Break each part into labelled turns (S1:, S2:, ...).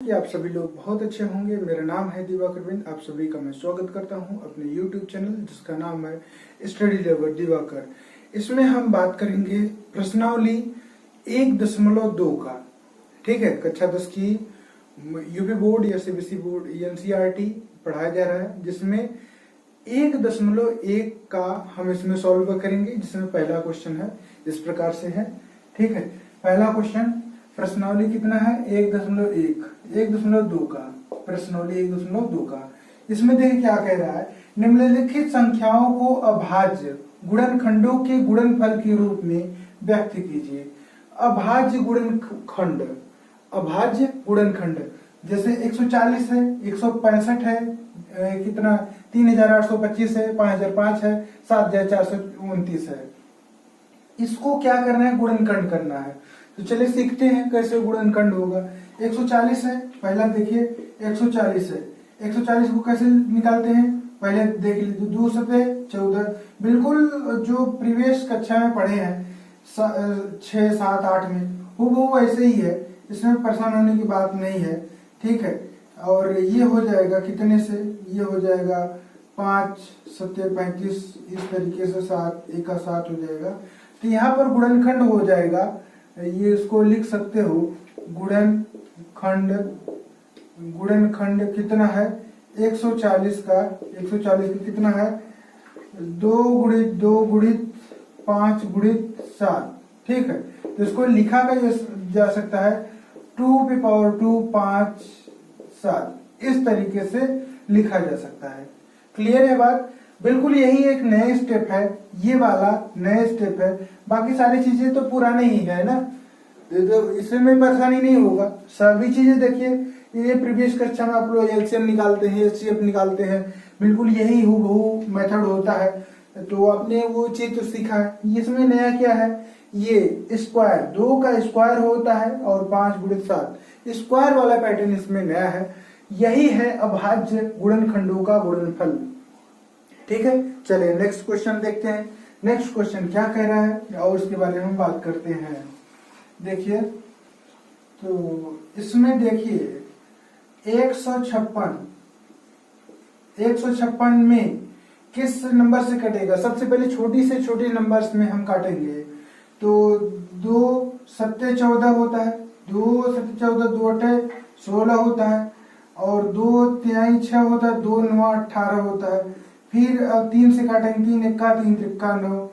S1: कि आप सभी लोग बहुत अच्छे होंगे। मेरा नाम है दिवाकर बिंद। आप सभी का मैं स्वागत करता हूं अपने YouTube चैनल जिसका नाम है स्टडी लेवर दिवाकर। इसमें हम बात करेंगे प्रश्नावली 1.2 का। ठीक है, कक्षा 10 की यूपी बोर्ड या सीबीएसई बोर्ड एनसीईआरटी पढ़ाया जा रहा है, जिसमें 1.1 का हम इसमें सॉल्व करेंगे। जिसमें पहला क्वेश्चन है इस प्रकार से है। ठीक है, पहला क्वेश्चन प्रश्नावली कितना है 1.2 का। प्रश्नावली 1.2 का इसमें देखिए क्या कह रहा है, निम्नलिखित संख्याओं को अभाज्य गुणनखंडों के गुणनफल के रूप में व्यक्त कीजिए। अभाज्य गुणनखंड, अभाज्य गुणनखंड जैसे 140 है, 165 है, कितना 3825 है, 5005 है, 7429 है। इसको क्या करना है, गुणनखंड करना है। तो चलिए सीखते हैं कैसे गुणनखंड होगा। 140 है, पहला देखिए 140 है। 140 को कैसे निकालते हैं पहले देख लीजिए। 2 सते 14, बिल्कुल जो प्रीवियस कक्षा में पढ़े हैं 6, 7, 8 में वो ऐसे ही है। इसमें परेशान होने की बात नहीं है। ठीक है, और ये हो जाएगा कितने से, ये हो जाएगा 5 सते 35, इस तरीके से 7 1 का 7 हो जाएगा। तो यहाँ पर गुणनखंड हो जाएगा, ये इसको लिख सकते हो गुणनखंड। गुणनखंड कितना है 140 का, 140 का कितना है 2 गुणित 2 गुणित 5 गुणित 7। ठीक है, तो इसको लिखा जा सकता है 2 5 7, इस तरीके से लिखा जा सकता है। क्लियर है बात। बिल्कुल यही एक नए स्टेप है, ये वाला नए स्टेप है। बाकी सारी चीजें तो पुराने ही है ना, तो इसमें परेशानी नहीं होगा। सभी चीजें देखिए, ये प्रीवियस कक्षा में आप लोग एलसीएम निकालते हैं, एचसीएफ निकालते हैं, बिल्कुल यही हूबहू मेथड होता है। तो आपने वो चीज तो सीखा है। इसमें नया क्या है, ये स्क्वायर 2 का स्क्वायर होता है और 5 गुणित 7, स्क्वायर वाला पैटर्न इसमें नया है। यही है अभाज्य गुणनखंडों का गुणनफल। ठीक है, चलिए नेक्स्ट क्वेश्चन देखते हैं। नेक्स्ट क्वेश्चन क्या कह रहा है और उसके बारे में हम बात करते हैं। देखिए, तो इसमें देखिए 156 में किस नंबर से कटेगा। सबसे पहले छोटी से छोटी नंबर्स में हम काटेंगे। तो 2 सत्ते 14 होता है, 2 सत्ते 14, 2 अठे 16 होता है, और 2 तिहाई 6 होता है, 2 9 18 होता है। फिर अब 3 से काटेंगे, 3 1 3 3 9,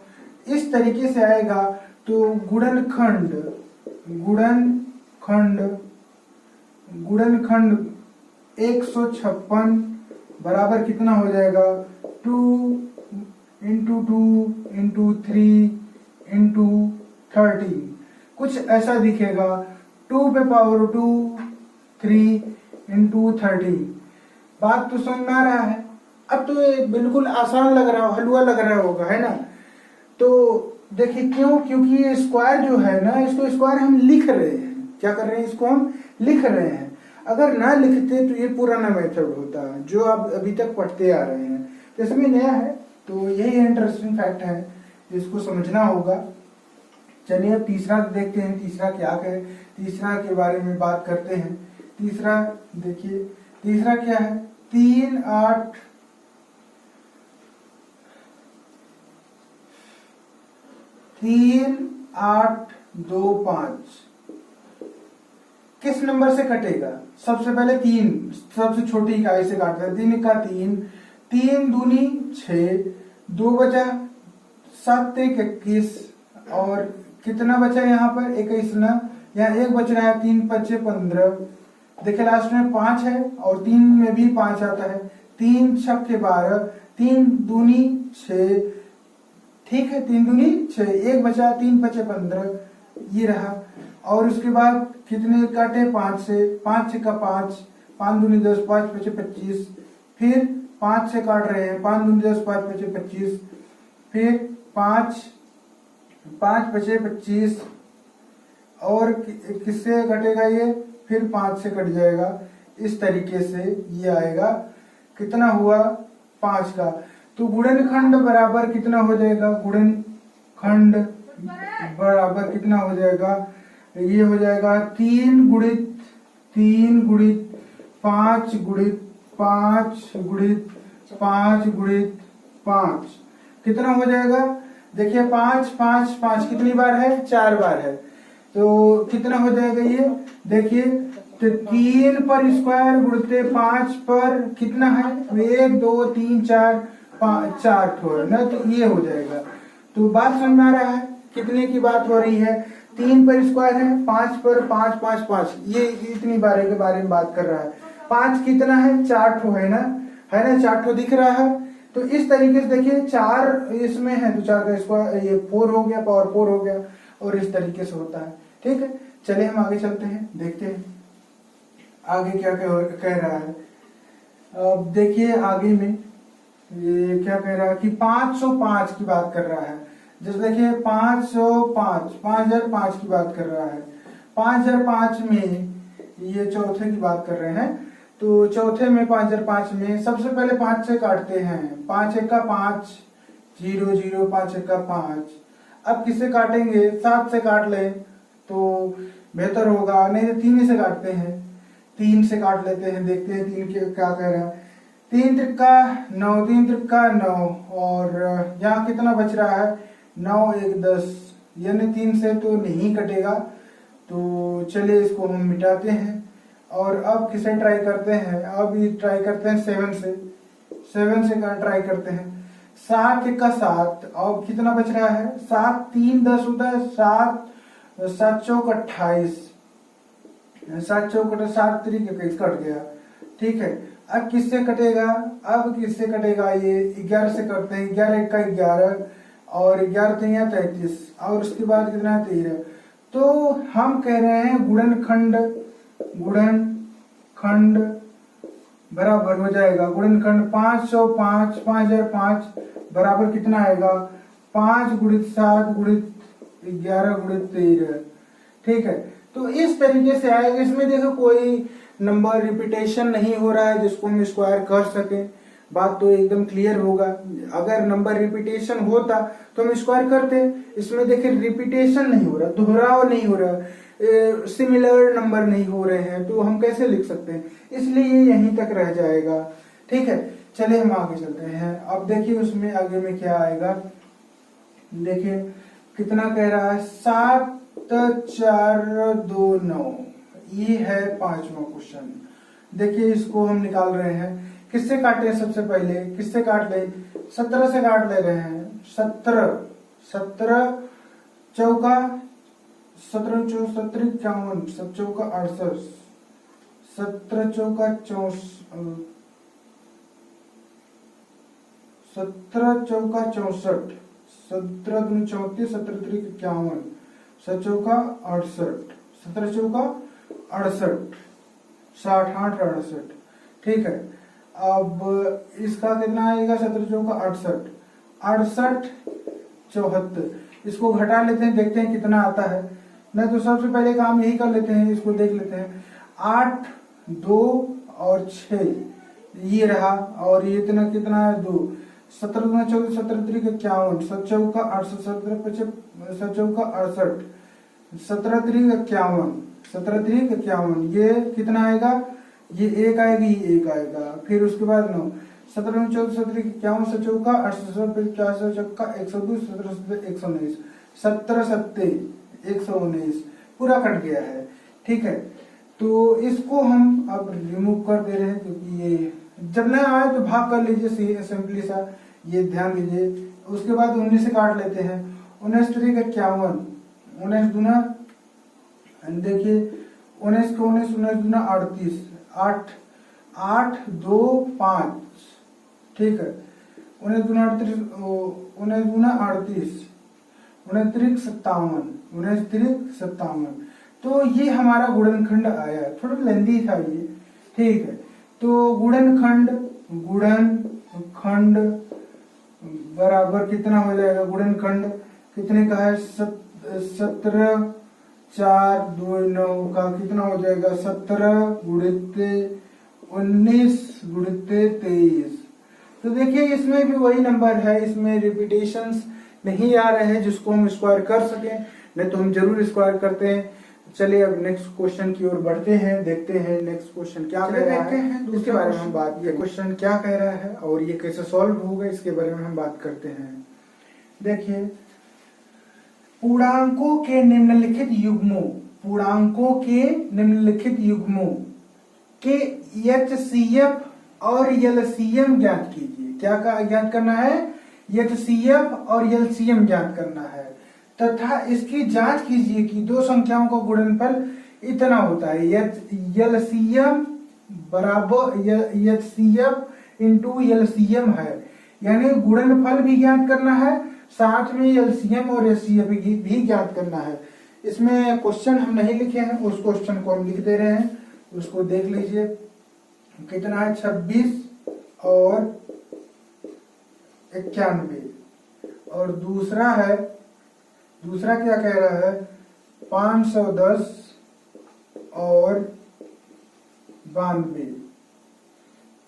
S1: इस तरीके से आएगा। तो गुणनखंड गुणनखंड गुणनखंड 156 बराबर कितना हो जाएगा 2 × 2 × 3 × 13, कुछ ऐसा दिखेगा। 2 पे पावर 2 3 × 13। बात तो समझ में आ रहा है। अब तो ये बिल्कुल आसान लग रहा हो, हलवा लग रहा होगा, है ना। तो देखिए क्यों, क्योंकि ये स्क्वायर जो है ना, इसको स्क्वायर हम लिख रहे हैं। क्या कर रहे हैं, इसको हम लिख रहे हैं। अगर ना लिखते तो ये पुराना मेथड होता जो आप अभी तक पढ़ते आ रहे हैं। तो इसमें नया है, तो यही इंटरेस्टिंग फैक्ट है, इसको समझना होगा। चलिए अब तीसरा देखते हैं, तीसरा क्या है। तीसरा के बारे में बात करते हैं। तीसरा देखिए, तीसरा क्या है 3 8 3 8 2 5 किस नंबर से कटेगा। सबसे पहले 3, सबसे छोटी इकाई से काटते हैं। 3 का 3, 3 दूनी 6, 2 बचा 7 1 21, और कितना बचा यहाँ पर 21 ना, यहाँ 1 बच रहा है। 3 5 15, देखिए लास्ट में 5 है और 3 में भी 5 आता है। 3 6 12, 3 दूनी 6। ठीक है, 3 दूनी 6, 1 बचा, 3 5 15, ये रहा। और उसके बाद कितने काटे 5 से, 5 6 का 5, 5 दूनी 10, 5 5 25, फिर 5 से काट रहे हैं, 5 दूनी 10, 5 5 25, फिर 5 5 5 25, और किससे कटेगा ये, फिर 5 से कट जाएगा। इस तरीके से ये आएगा। कितना हुआ 5 का। तो गुणनखंड बराबर कितना हो जाएगा, गुणनखंड बराबर कितना हो जाएगा, ये हो जाएगा 3 गुणित 3 गुणित 5 गुणित 5 गुणित 5 गुणित 5 कितना हो जाएगा? देखिए 5 5 5 कितनी बार है? 4 बार है। तो कितना हो जाएगा ये? देखिए तो 3 पर स्क्वायर गुणते 5 पर कितना है? 1 2 3 4 5 4 ठो है ना, तो ये हो जाएगा। तो बात समझ में आ रहा है कितने की बात हो रही है? 3 पर स्क्वायर है, 5 पर 5 5 5, ये इतनी बार के बारे में बात कर रहा है। 5 कितना है? 4 ठो है ना, 4 ठो दिख रहा है। तो इस तरीके से देखिए 4 इसमें है तो 4 का स्क्वायर ये 4 हो गया, पावर 4 हो गया, और इस तरीके से होता है। ठीक है, चलिए हम आगे चलते हैं, देखते हैं आगे क्या कह रहा है। अब देखिए आगे में ये क्या कह रहा है कि 505 की बात कर रहा है। जैसे देखिए 505 5005 की बात कर रहा है। 5005 में ये चौथे की बात कर रहे हैं। तो चौथे में 5005 में सबसे पहले 5 से काटते हैं। 5 एक का 5 0 0 5 एक का 5। अब किससे काटेंगे? 7 से काट ले तो बेहतर होगा, नहीं तो 3 से काटते हैं। 3 से काट लेते हैं, देखते हैं 3 क्या कह रहा है। 3 त्रिका 9, 3 त्रिका 9, और यहाँ कितना बच रहा है? 9 1 10, यानी 3 से तो नहीं कटेगा। तो चलिए इसको हम मिटाते हैं, और अब किसे ट्राई करते हैं? अब ये ट्राई करते हैं 7 से। 7 से ट्राई करते हैं। 7 एक का 7, अब कितना बच रहा है? 7 3 10 होता है, 7 7 चौक 28, 7 चौक 7 तरीके कट गया। ठीक है, अब किससे कटेगा? अब किससे कटेगा? ये 11 से करते हैं। 11 एक का 11, और 11 3 33, और उसके बाद कितना? 13। तो हम कह रहे हैं गुणनखंड बराबर हो जाएगा, गुणनखंड 505 5005 बराबर कितना आएगा? 5 गुणित 7 गुणित 11 गुणित 13। ठीक है, तो इस तरीके से आएगा। इसमें देखो कोई नंबर रिपीटेशन नहीं हो रहा है जिसको हम स्क्वायर कर सके, बात तो एकदम क्लियर होगा। अगर नंबर रिपीटेशन होता तो हम स्क्वायर करते। इसमें देखिए रिपीटेशन नहीं हो रहा, दोहराव नहीं हो रहा, सिमिलर नंबर नहीं हो रहे हैं, तो हम कैसे लिख सकते हैं? इसलिए ये यहीं तक रह जाएगा। ठीक है, चलिए हम आगे चलते हैं। अब देखिए उसमें आगे में क्या आएगा। देखिए कितना कह रहा है? 7 4 2 9, ये है 5वां क्वेश्चन। देखिए इसको हम निकाल रहे हैं। किससे काटे? सबसे पहले किससे काट ले? 17 से काट ले रहे हैं। 17 चौका 17 54 51, 7 चौका 68, 17 चौका 64, 17 चौका 64, 17 दूनी 34, 17 त्रिक 51, 7 चौका 68, 17 चौका 68, 60 8 68। ठीक है, अब इसका कितना आएगा? 17 चौका 68, 68 74। इसको घटा लेते हैं, देखते हैं कितना आता है। नहीं तो सबसे पहले काम यही कर लेते हैं, इसको देख लेते हैं। 8 2 और 6 ये रहा, और ये इतना कितना है? 2। 17 दूना 24, 17 त्रिक 51, 7 चौका 68, 7 चौका 68, 17 त्रिक 51, 17 त्रिक 51, ये कितना आएगा? ये 1 आएगा, ये 1 आएगा। फिर उसके बाद 9, 17 14 17 51, 7 चौका 68, चौका 102, 17 119, 17 7 119 पूरा कट गया है। ठीक है, तो इसको हम अब रिमूव कर दे रहे हैं, क्योंकि ये जब ना आए तो भाग कर लीजिए सिंपली सा, ये ध्यान दीजिए। उसके बाद 19 से काट लेते हैं। 19 3 51, 19 दूना देखिए 19 को 19 19 दूना 38, 8 8 2 5। ठीक है, 19 दूना 38, 19 दूना 38, 19 त्रिक 57, 19 त्रिक 57। तो ये हमारा गुणनखंड आया, थोड़ा लेंदी था ये। ठीक है, तो गुणनखंड बराबर कितना हो जाएगा? गुणनखंड कितने का है? 17 4 2 9 का कितना हो जाएगा? 17 गुणित 19 गुणित 23। तो देखिए इसमें भी वही नंबर है, इसमें रिपीटेशंस नहीं आ रहे हैं जिसको हम स्क्वायर कर सकें, नहीं तो हम जरूर स्क्वायर करते हैं। चलिए अब नेक्स्ट क्वेश्चन की ओर बढ़ते हैं, देखते हैं नेक्स्ट क्वेश्चन क्या कह रहा है, इसके बारे में हम बात, ये क्वेश्चन क्या कह रहा है और ये कैसे सॉल्व होगा इसके बारे में हम बात करते हैं। देखिए, पूर्णांकों के निम्नलिखित युग्मों के HCF और LCM ज्ञात कीजिए। क्या ज्ञात करना है? HCF और LCM ज्ञात करना है तथा इसकी जांच कीजिए कि दो संख्याओं का गुणनफल इतना होता है। LCM बराबर HCF इंटू LCM है, यानी गुणनफल भी ज्ञात करना है, साथ में LCM और HCF भी ज्ञात करना है। इसमें क्वेश्चन हम नहीं लिखे हैं, उस क्वेश्चन को हम लिख दे रहे हैं, उसको देख लीजिए। कितना है? 26 और 91। और दूसरा क्या कह रहा है? 510 और 92।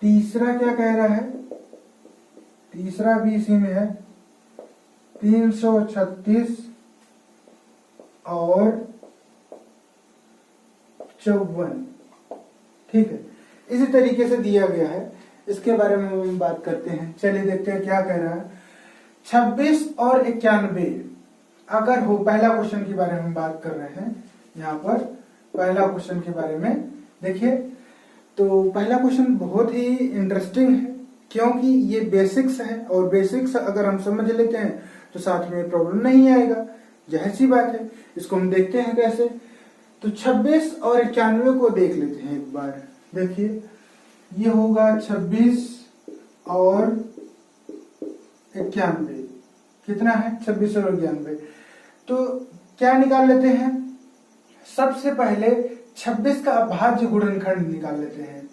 S1: तीसरा क्या कह रहा है? तीसरा भी इसी में है, 336 और 54। ठीक है, इसी तरीके से दिया गया है, इसके बारे में हम बात करते हैं। चलिए देखते हैं क्या कह रहा है। 26 और 91 अगर हो, पहला क्वेश्चन के बारे में हम बात कर रहे हैं यहाँ पर, पहला क्वेश्चन के बारे में देखिए। तो पहला क्वेश्चन बहुत ही इंटरेस्टिंग है क्योंकि ये बेसिक्स है और बेसिक्स अगर हम समझ लेते हैं तो साथ में प्रॉब्लम नहीं आएगा, जाहिर सी बात है। इसको हम देखते हैं कैसे। तो 26 और 91 को देख लेते हैं एक बार। देखिए, ये होगा 26 और 91। कितना है? 26 और 91। तो क्या निकाल लेते हैं? सबसे पहले 26 का अभाज्य गुणनखंड निकाल लेते हैं।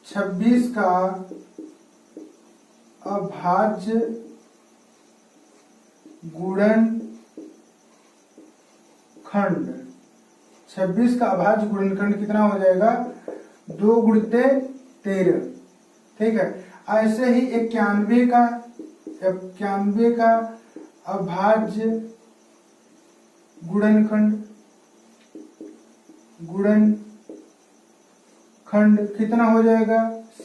S1: 26 का अभाज्य गुणनखंड, 26 का अभाज्य गुणनखंड कितना हो जाएगा? 2 गुणिते 13। ठीक है, ऐसे ही 91 का अभाज्य गुणनखंड कितना हो जाएगा?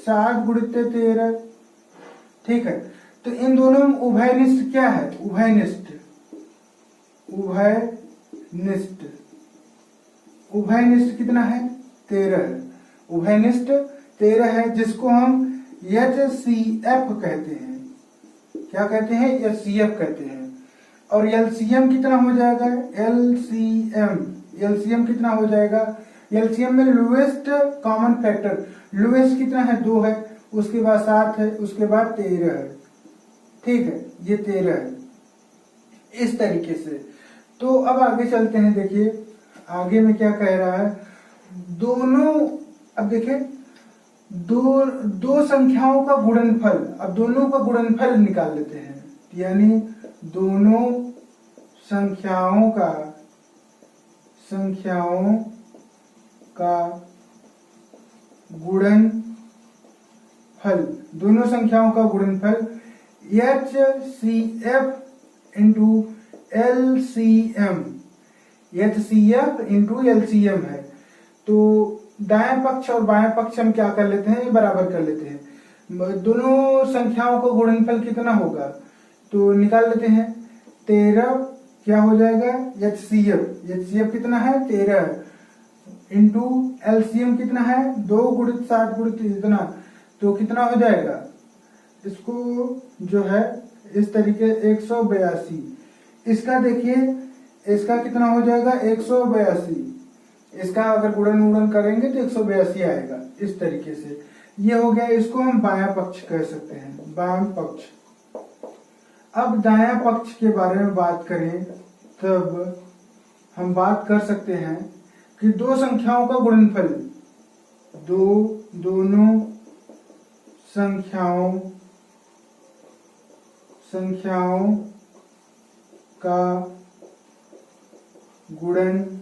S1: 7 गुणिते 13। ठीक है, तो इन दोनों में उभयनिष्ठ क्या है? उभयनिष्ठ कितना है? 13 है। उभयनिष्ठ 13 है, जिसको हम HCF कहते हैं। क्या कहते हैं? HCF कहते हैं। और LCM कितना हो जाएगा? LCM कितना हो जाएगा? LCM में लोएस्ट कॉमन फैक्टर, लोएस्ट कितना है? 2 है, उसके बाद 7 है, उसके बाद 13 है। ठीक है, ये 13 है इस तरीके से। तो अब आगे चलते हैं। देखिए आगे में क्या कह रहा है। अब देखिए, दो संख्याओं का गुणनफल, अब दोनों का गुणनफल निकाल लेते हैं, यानी दोनों संख्याओं का गुणनफल, दोनों संख्याओं का गुणनफल HCF इंटू LCM है। तो दाएं पक्ष और बाएं पक्ष हम क्या कर लेते हैं? बराबर कर लेते हैं। दोनों संख्याओं का गुणनफल कितना होगा? तो निकाल लेते हैं। 13 क्या हो जाएगा? HCF कितना है? 13 इंटू LCM कितना है? 2 गुणित 7 गुणित इतना, तो कितना हो जाएगा? इसको जो है इस तरीके 182। इसका देखिए, इसका कितना हो जाएगा? 182। इसका अगर गुणन करेंगे तो 182 आएगा इस तरीके से। ये हो गया, इसको हम बायां पक्ष कह सकते हैं, बायां पक्ष। अब दायां पक्ष के बारे में बात करें तब हम बात कर सकते हैं कि दो संख्याओं का गुणनफल, दोनों संख्याओं का गुणनफल।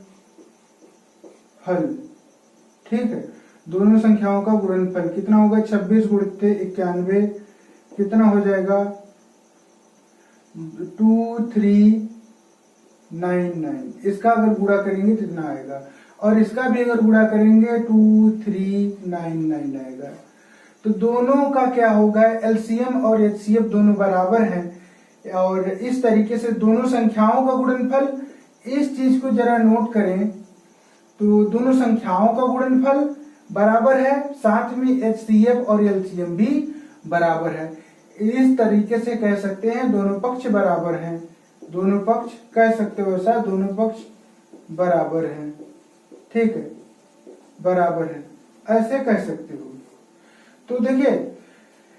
S1: ठीक है, दोनों संख्याओं का गुणनफल कितना होगा? 26 गुणित 91 कितना हो जाएगा? 2399। इसका अगर गुणा करेंगे कितना आएगा? और इसका भी अगर गुणा करेंगे 2399 आएगा। तो दोनों का क्या होगा, एलसीएम और एचसीएफ दोनों बराबर हैं। और इस तरीके से दोनों संख्याओं का गुणनफल, इस चीज को जरा नोट करें, तो दोनों संख्याओं का गुणनफल बराबर है, साथ में एचसीएफ और एलसीएम भी बराबर है। इस तरीके से कह सकते हैं दोनों पक्ष बराबर हैं, दोनों पक्ष कह सकते हो ऐसा, दोनों पक्ष बराबर हैं, ठीक है, बराबर है, ऐसे कह सकते हो। तो देखिए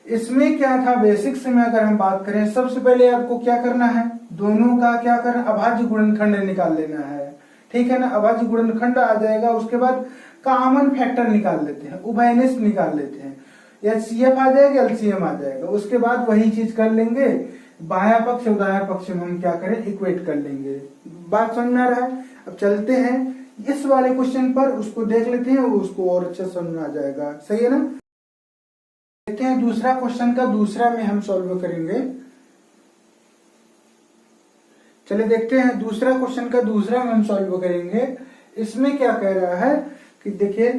S1: इसमें क्या था, बेसिक्स में अगर हम बात करें, सबसे पहले आपको क्या करना है, दोनों का क्या करना, अभाज्य गुणनखंड निकाल लेना है, ठीक है ना। अभाज्य गुणनखंड आ जाएगा, उसके बाद कॉमन फैक्टर निकाल लेते हैं, उभयनिष्ठ निकाल लेते हैं, एचसीएफ आ जाएगा, एलसीएम आ जाएगा। उसके बाद वही चीज कर लेंगे, बायां पक्ष और दायां पक्ष में हम क्या करें, इक्वेट कर लेंगे। बात समझ में आ रहा है। अब चलते हैं इस वाले क्वेश्चन पर, उसको देख लेते हैं, उसको और अच्छा समझ में आ जाएगा, सही है ना। देखते हैं दूसरा क्वेश्चन का दूसरा में हम सॉल्व करेंगे। चलिए देखते हैं दूसरा क्वेश्चन का दूसरा में हम सॉल्व करेंगे। इसमें क्या कह रहा है कि देखिए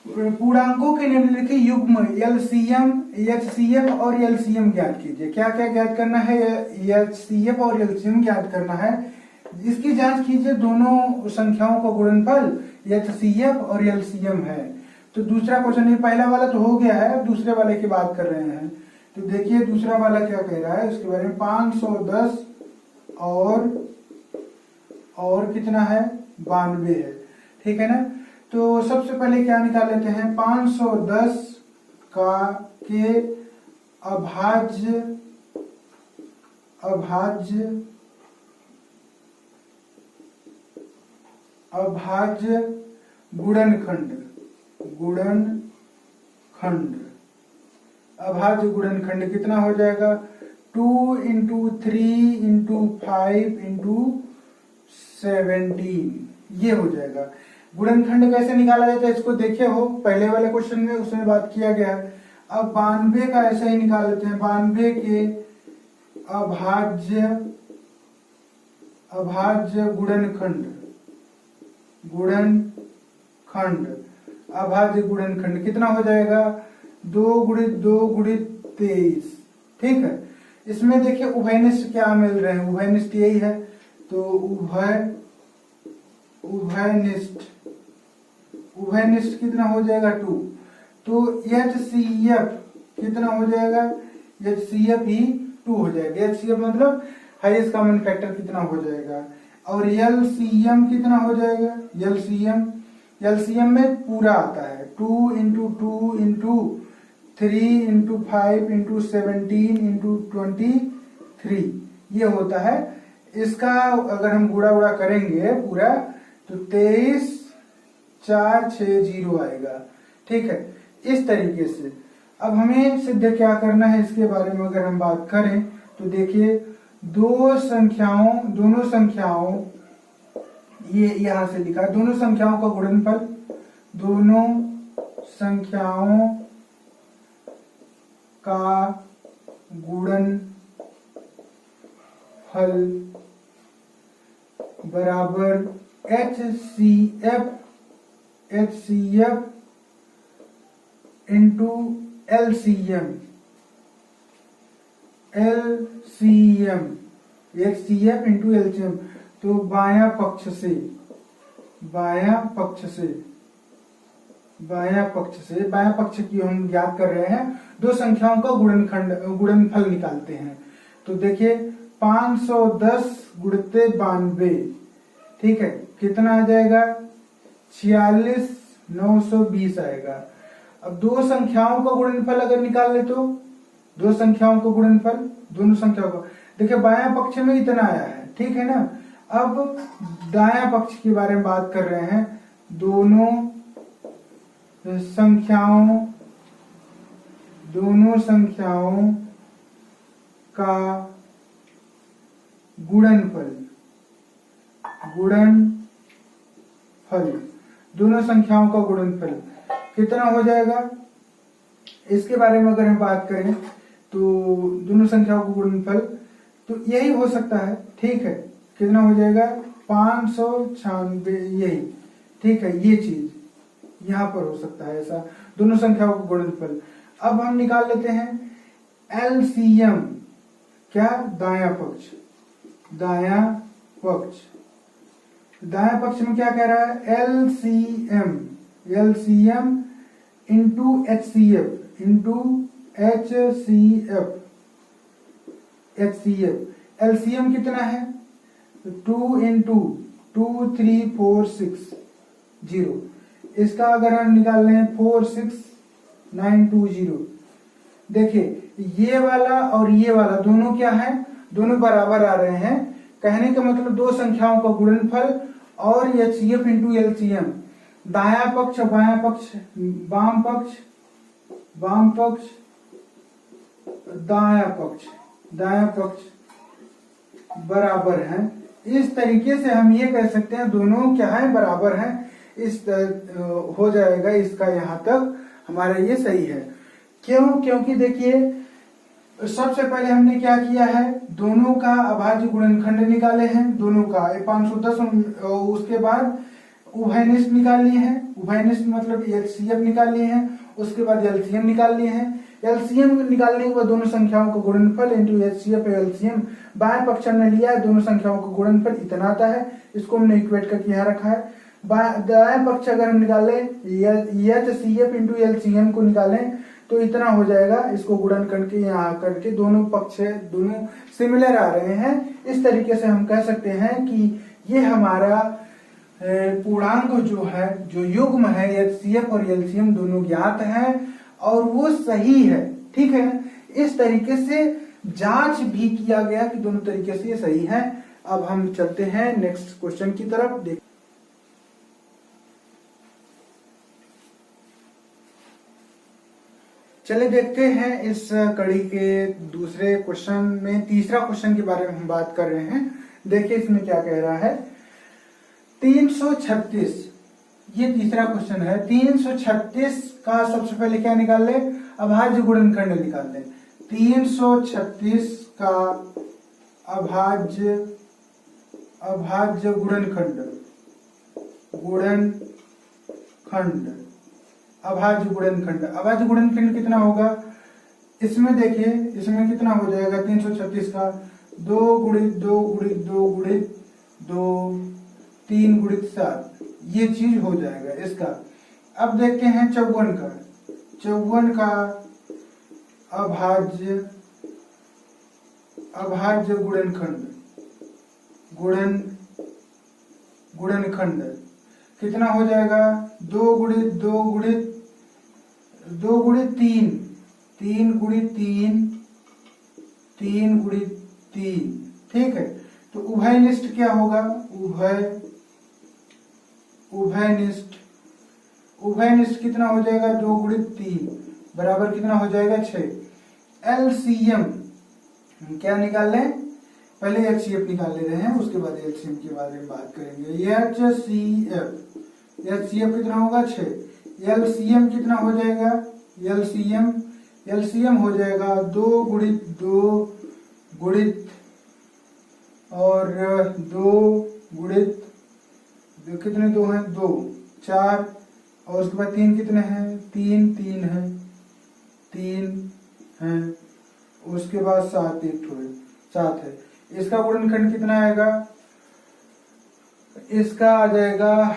S1: पूर्णांकों के निम्नलिखित युग्म एलसीएम, एचसीएफ और एलसीएम ज्ञात कीजिए। क्या क्या ज्ञात करना है, एचसीएफ और एलसीएम ज्ञात करना है। इसकी जांच कीजिए, दोनों संख्याओं का गुणनफल एचसीएफ और एलसीएम है। तो दूसरा क्वेश्चन, ये पहला वाला तो हो गया है, दूसरे वाले की बात कर रहे हैं। तो देखिए दूसरा वाला क्या कह रहा है उसके बारे में, 510 और कितना है, 92 है, ठीक है ना। तो सबसे पहले क्या निकाल लेते हैं, 510 का के अभाज्य गुणनखंड, अभाज्य गुणनखंड कितना हो जाएगा, 2 × 3 × 5 × 17, ये हो जाएगा। गुणनखंड कैसे निकाला जाता है इसको देखे हो, पहले वाले क्वेश्चन में उसमें बात किया गया है। अब 92 का ऐसे ही निकाल लेते हैं, 92 के अभाज्य गुणनखंड, अभाज्य गुणनखंड कितना हो जाएगा, 2 × 2 × 23, ठीक है। इसमें देखिए उभयनिष्ठ क्या मिल रहे हैं, उभयनिष्ठ यही है, तो उभयनिष्ठ कितना हो जाएगा, 2। तो एचसीएफ कितना हो जाएगा, एचसीएफ ही 2 हो जाएगा। एचसीएफ मतलब हाईएस्ट कॉमन फैक्टर कितना हो जाएगा। और एलसीएम कितना हो जाएगा, एलसीएम में पूरा आता है, 2 × 2 × 3 × 5 × 17 × 23, ये होता है। इसका अगर हम गुणा करेंगे पूरा तो 23,460 आएगा, ठीक है। इस तरीके से अब हमें सिद्ध क्या करना है इसके बारे में अगर हम बात करें तो देखिए दोनों संख्याओं, ये यहां से लिखा, दोनों संख्याओं का गुणनफल, दोनों संख्याओं का गुणनफल बराबर HCF into LCM, HCF into LCM। तो बायां पक्ष की हम ज्ञात कर रहे हैं, दो संख्याओं का गुणनफल निकालते हैं। तो देखिए 510 गुणते 92, ठीक है, कितना आ जाएगा, 46,920 आएगा। अब दो संख्याओं का गुणनफल अगर निकाल ले तो दो संख्याओं का गुणनफल, दोनों संख्याओं का, देखिए बायां पक्ष में इतना आया है, ठीक है ना। अब दायां पक्ष के बारे में बात कर रहे हैं, दोनों संख्याओं का गुणनफल, दोनों संख्याओं का गुणनफल कितना हो जाएगा, इसके बारे में अगर हम बात करें तो दोनों संख्याओं का गुणनफल तो यही हो सकता है, ठीक है। कितना हो जाएगा, 596, ठीक है, ये चीज यहाँ पर हो सकता है ऐसा, दोनों संख्याओं का गुणनफल। अब हम निकाल लेते हैं एलसीएम, क्या, दायां पक्ष, दायां पक्ष, दायां पक्ष में क्या कह रहा है, LCM, LCM into HCF, into HCF, HCF. LCM कितना है, 2 इंटू 2 3 4 6 0, इसका अगर हम निकाल लें 4 6 9 2 0, देखिए ये वाला और ये वाला दोनों क्या है, दोनों बराबर आ रहे हैं। कहने का मतलब दो संख्याओं का गुणनफल और एचसीएफ इंटू एलसीएम, दायां पक्ष बायां पक्ष, वाम पक्ष वाम पक्ष, दायां पक्ष दायां पक्ष बराबर है। इस तरीके से हम ये कह सकते हैं दोनों क्या है, बराबर हैं। इस हो जाएगा इसका, यहाँ तक हमारा ये सही है। क्यों, क्योंकि देखिए सबसे पहले हमने क्या किया है, दोनों का अभाज्य गुणनखंड निकाले हैं, दोनों का 510, उसके बाद उभयनिष्ठ निकाल लिए हैं, उभयनिष्ठ मतलब एचसीएफ निकाल लिए हैं, उसके बाद एलसीएम निकाल लिए हैं। एलसीएम निकालने के बाद दोनों संख्याओं का गुणनफल इंटू एचसीएफ एलसीएम, बाएं पक्ष हमने लिया है, दोनों संख्याओं का गुणनफल इतना आता है, इसको हमने इक्वेट करके यहाँ रखा है। दाएं पक्ष अगर हम निकालें एचसीएफ इंटू एलसीएम को निकालें तो इतना हो जाएगा, इसको गुणन करके यहाँ करके दोनों पक्ष दोनों सिमिलर आ रहे हैं। इस तरीके से हम कह सकते हैं कि ये हमारा पूर्णांक जो है, जो युग्म है, एचसीएफ और एलसीएम दोनों ज्ञात हैं और वो सही है, ठीक है। इस तरीके से जांच भी किया गया कि दोनों तरीके से ये सही है। अब हम चलते हैं नेक्स्ट क्वेश्चन की तरफ। देख चले देखते हैं इस कड़ी के दूसरे क्वेश्चन में, तीसरा क्वेश्चन के बारे में हम बात कर रहे हैं। देखिए इसमें क्या कह रहा है, 336, ये तीसरा क्वेश्चन है। 336 का सबसे पहले क्या निकाल ले, अभाज्य गुणनखंड निकाल ले। 336 का अभाज्य गुणनखंड, अभाज्य गुणनखंड कितना होगा, इसमें देखिए इसमें कितना हो जाएगा, 336 का 2 गुणित 2 गुणित 2 गुणित 2 3 गुणित 7, ये चीज हो जाएगा इसका। अब देखते हैं 54 का, 54 का अभाज्य गुणनखंड कितना हो जाएगा, 2 गुणित 2 गुणित 2 गुणित 3, 3 गुणित 3, 3 गुणित 3, ठीक है। तो उभयनिष्ठ क्या होगा, उभयनिष्ठ कितना हो जाएगा, 2 गुणित 3 बराबर कितना हो जाएगा, 6। एलसीएम क्या निकाल लें, पहले एचसीएफ निकाल ले रहे हैं, उसके बाद एलसीएम के बारे में बात करेंगे। एचसीएफ कितना होगा, 6। एलसीएम कितना हो जाएगा, एलसीएम हो जाएगा 2 गुणित 2 गुणित और 2 गुणित, कितने 2 हैं, 2 4, और उसके बाद 3 कितने हैं, 3 है, 3 है, उसके बाद 7 7 है। इसका गुणनखंड कितना आएगा, इसका आ जाएगा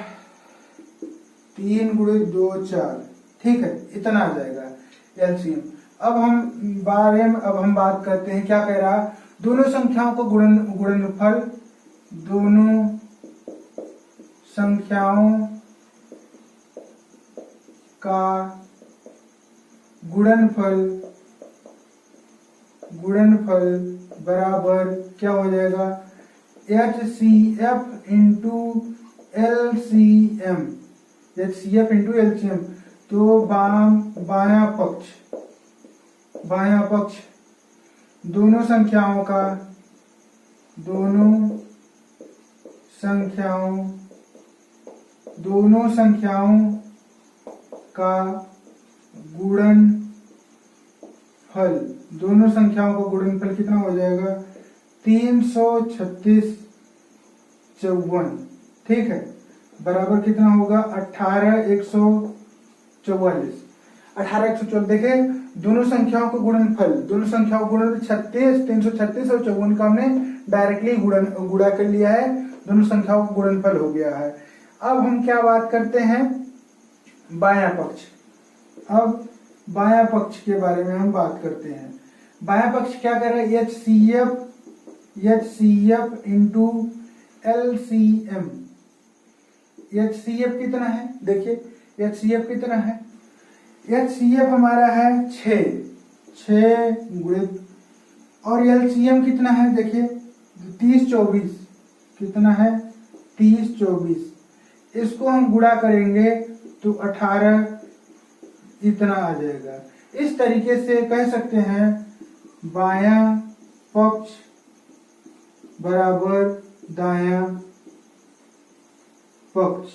S1: 3 गुणित 2 4, ठीक है, इतना आ जाएगा एलसीएम। अब हम बात करते हैं, क्या कह रहा, दोनों संख्याओं का गुणनफल, दोनों संख्याओं का गुणनफल बराबर क्या हो जाएगा, HCF into LCM, HCF into LCM. तो बायां पक्ष दोनों संख्याओं का गुणनफल कितना हो जाएगा, 336 54, ठीक है। बराबर कितना होगा 18,144। 18,144 देखे दोनों संख्याओं का गुणनफल, दोनों संख्याओं का गुणनफल 36, 336 और 54 का हमने डायरेक्टली गुणा कर लिया है, दोनों संख्याओं का गुणनफल हो गया है। अब हम क्या बात करते हैं, बायां पक्ष। अब बायां पक्ष के बारे में हम बात करते हैं। बायां पक्ष क्या कर रहा है, HCF इंटू LCM। HCF कितना है, देखिए HCF कितना है, HCF हमारा है 6 गुणित, और LCM कितना है, देखिए 30-24 कितना है, 30-24। इसको हम गुणा करेंगे तो 18 इतना आ जाएगा। इस तरीके से कह सकते हैं बायां पक्ष बराबर दायां पक्ष,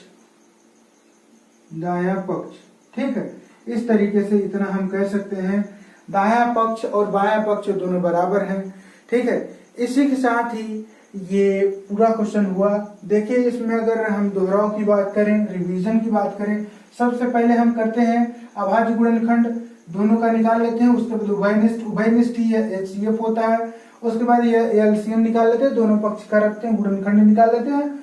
S1: दायां पक्ष, ठीक है। इस तरीके से इतना हम कह सकते हैं, दायां पक्ष और बायां पक्ष दोनों बराबर हैं, ठीक है। इसी के साथ ही ये पूरा क्वेश्चन हुआ। देखिए इसमें अगर हम दोहराव की बात करें, रिवीजन की बात करें, सबसे पहले हम करते हैं अभाज्य गुणनखंड दोनों का निकाल लेते हैं, उसके बाद उभयनिष्ठ HCF होता है, उसके बाद ये LCM निकाल लेते हैं, दोनों पक्ष का रखते हैं, गुणनखंड निकाल लेते हैं,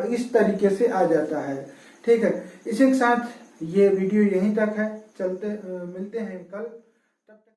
S1: इस तरीके से आ जाता है, ठीक है। इसी के साथ ये वीडियो यहीं तक है, मिलते हैं कल।